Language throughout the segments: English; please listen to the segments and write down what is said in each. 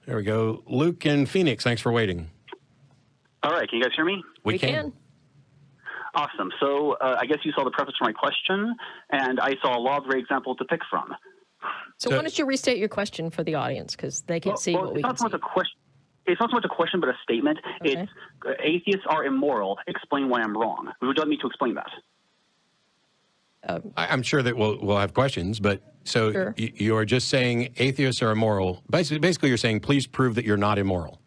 There we go. Luke in Phoenix, thanks for waiting. All right, can you guys hear me? We can. Awesome. So I guess you saw the preface for my question, and I saw a law of great example to pick from. So why don't you restate your question for the audience, because they can't see what we can see. It's not so much a question, but a statement. Okay. It's atheists are immoral. Explain why I'm wrong. Would you like me to explain that? I'm sure that we'll have questions, but so Sure. you're just saying atheists are immoral. Basically, you're saying, please prove that you're not immoral.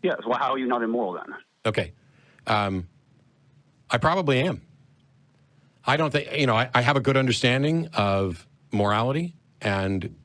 Yes. Well, how are you not immoral then? Okay. I probably am. I don't think, I have a good understanding of morality and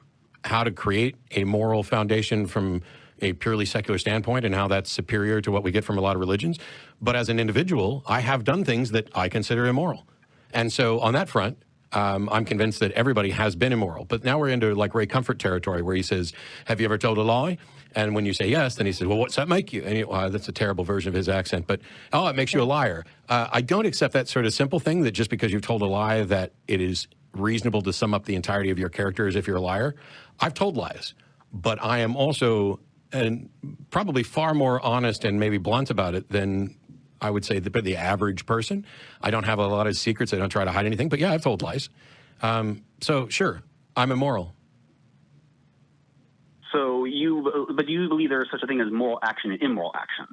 how to create a moral foundation from a purely secular standpoint and how that's superior to what we get from a lot of religions. But as an individual, I have done things that I consider immoral. And so on that front, I'm convinced that everybody has been immoral. But now we're into like Ray Comfort territory where he says, have you ever told a lie? And when you say yes, then he says, well, what's that make you? And that's a terrible version of his accent. But, oh, it makes you a liar. I don't accept that sort of simple thing that just because you've told a lie that it is reasonable to sum up the entirety of your character as if you're a liar. I've told lies. But I am also probably far more honest and maybe blunt about it than I would say the average person. I don't have a lot of secrets. I don't try to hide anything. But yeah, I've told lies. So sure, I'm immoral. But do you believe there is such a thing as moral action and immoral action?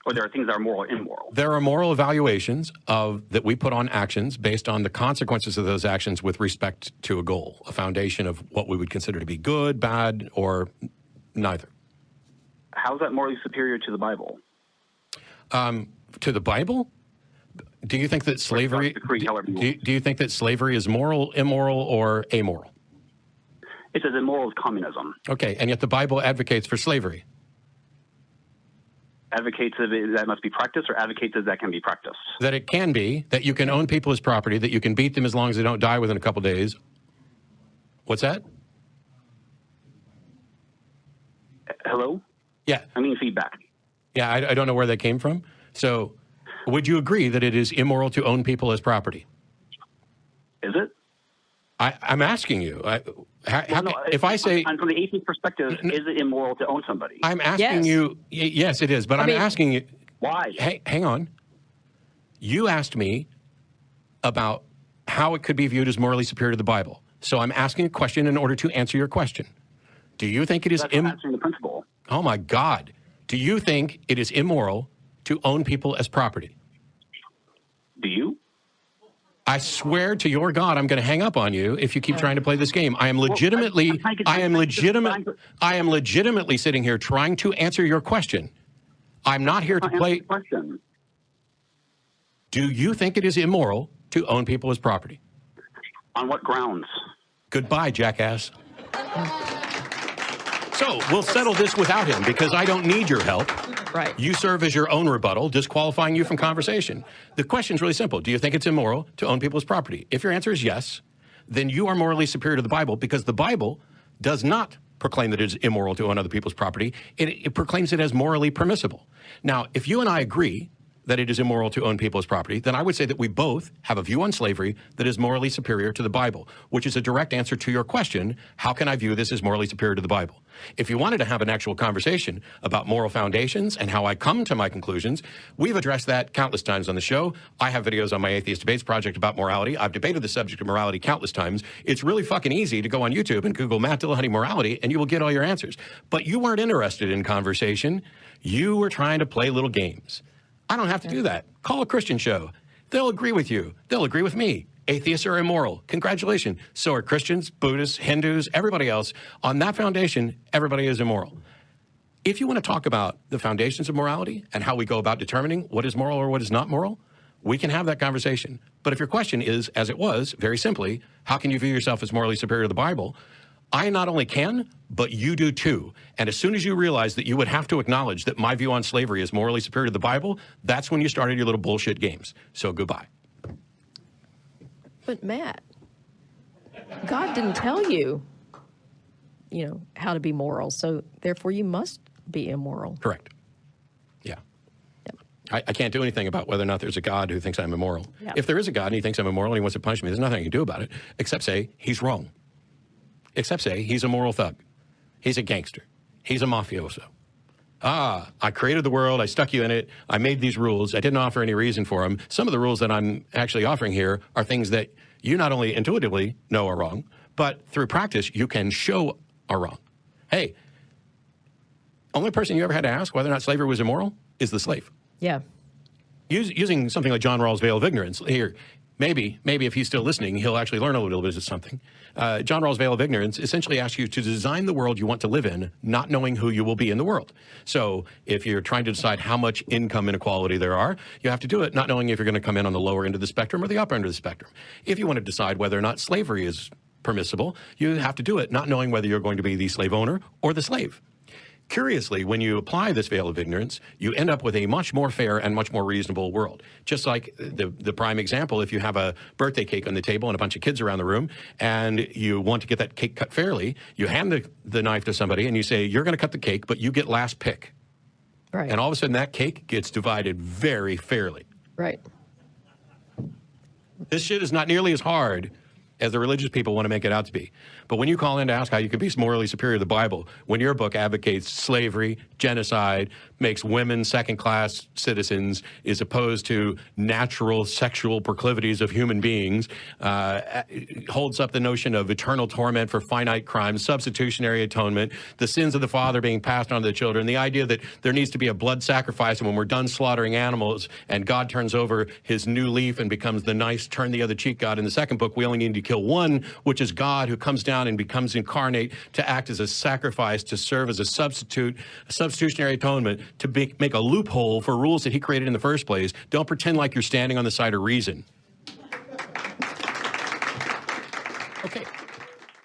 Or there are things that are moral and immoral? There are moral evaluations that we put on actions based on the consequences of those actions with respect to a goal, a foundation of what we would consider to be good, bad, or neither. How is that morally superior to the Bible? To the Bible? Do you think that slavery? Do you think that slavery is moral, immoral, or amoral? It's as immoral as communism. Okay, and yet the Bible advocates for slavery. Advocates that must be practiced, or advocates that can be practiced? That it can be, that you can own people as property, that you can beat them as long as they don't die within a couple days. What's that? Hello? Yeah. I mean feedback. Yeah, I don't know where that came from. So would you agree that it is immoral to own people as property? Is it? I'm asking you. If I say... From the atheist perspective, is it immoral to own somebody? I'm asking you... Yes, it is. But I'm asking you... Why? Hey, hang on. You asked me about how it could be viewed as morally superior to the Bible. So I'm asking a question in order to answer your question. Do you think it is... That's not answering the principle. Oh, my God. Do you think it is immoral to own people as property? Do you? I swear to your God, I'm going to hang up on you if you keep trying to play this game. I am legitimately sitting here trying to answer your question. I'm not here to play. Do you think it is immoral to own people as property? On what grounds? Goodbye, jackass. So we'll settle this without him because I don't need your help. Right. You serve as your own rebuttal, disqualifying you from conversation. The question's really simple. Do you think it's immoral to own people as property? If your answer is yes, then you are morally superior to the Bible because the Bible does not proclaim that it is immoral to own other people's property. It proclaims it as morally permissible. Now, if you and I agree that it is immoral to own people as property, then I would say that we both have a view on slavery that is morally superior to the Bible, which is a direct answer to your question, how can I view this as morally superior to the Bible? If you wanted to have an actual conversation about moral foundations and how I come to my conclusions, we've addressed that countless times on the show. I have videos on my Atheist Debates project about morality. I've debated the subject of morality countless times. It's really fucking easy to go on YouTube and Google Matt Dillahunty morality and you will get all your answers. But you weren't interested in conversation. You were trying to play little games. I don't have to do that. Call a Christian show. They'll agree with you. They'll agree with me. Atheists are immoral. Congratulations. So are Christians, Buddhists, Hindus, everybody else. On that foundation, everybody is immoral. If you want to talk about the foundations of morality and how we go about determining what is moral or what is not moral, we can have that conversation. But if your question is, as it was, very simply, how can you view yourself as morally superior to the Bible? I not only can, but you do too. And as soon as you realize that you would have to acknowledge that my view on slavery is morally superior to the Bible, that's when you started your little bullshit games. So goodbye. But Matt, God didn't tell you, how to be moral. So therefore you must be immoral. Correct. Yeah. I can't do anything about whether or not there's a God who thinks I'm immoral. Yeah. If there is a God and he thinks I'm immoral and he wants to punish me, there's nothing I can do about it except say he's wrong. Except say he's a moral thug. He's a gangster. He's a mafioso. I created the world. I stuck you in it. I made these rules. I didn't offer any reason for them. Some of the rules that I'm actually offering here are things that you not only intuitively know are wrong, but through practice, you can show are wrong. Hey, only person you ever had to ask whether or not slavery was immoral is the slave. Yeah. Using something like John Rawls' veil of ignorance here, maybe if he's still listening, he'll actually learn a little bit of something. John Rawls' veil of ignorance essentially asks you to design the world you want to live in, not knowing who you will be in the world. So if you're trying to decide how much income inequality there are, you have to do it not knowing if you're going to come in on the lower end of the spectrum or the upper end of the spectrum. If you want to decide whether or not slavery is permissible, you have to do it not knowing whether you're going to be the slave owner or the slave. Curiously, when you apply this veil of ignorance, you end up with a much more fair and much more reasonable world. Just like the prime example, if you have a birthday cake on the table and a bunch of kids around the room, and you want to get that cake cut fairly, you hand the knife to somebody and you say, you're going to cut the cake, but you get last pick. Right. And all of a sudden that cake gets divided very fairly. Right. This shit is not nearly as hard as the religious people want to make it out to be. But when you call in to ask how you can be morally superior to the Bible, when your book advocates slavery, genocide, makes women second-class citizens, is opposed to natural sexual proclivities of human beings, holds up the notion of eternal torment for finite crimes, substitutionary atonement, the sins of the father being passed on to the children, the idea that there needs to be a blood sacrifice, and when we're done slaughtering animals and God turns over his new leaf and becomes the nice turn the other cheek God. In the second book, we only need to kill one, which is God, who comes down and becomes incarnate to act as a sacrifice, to serve as a substitutionary atonement, to make a loophole for rules that he created in the first place. Don't pretend like you're standing on the side of reason. Okay.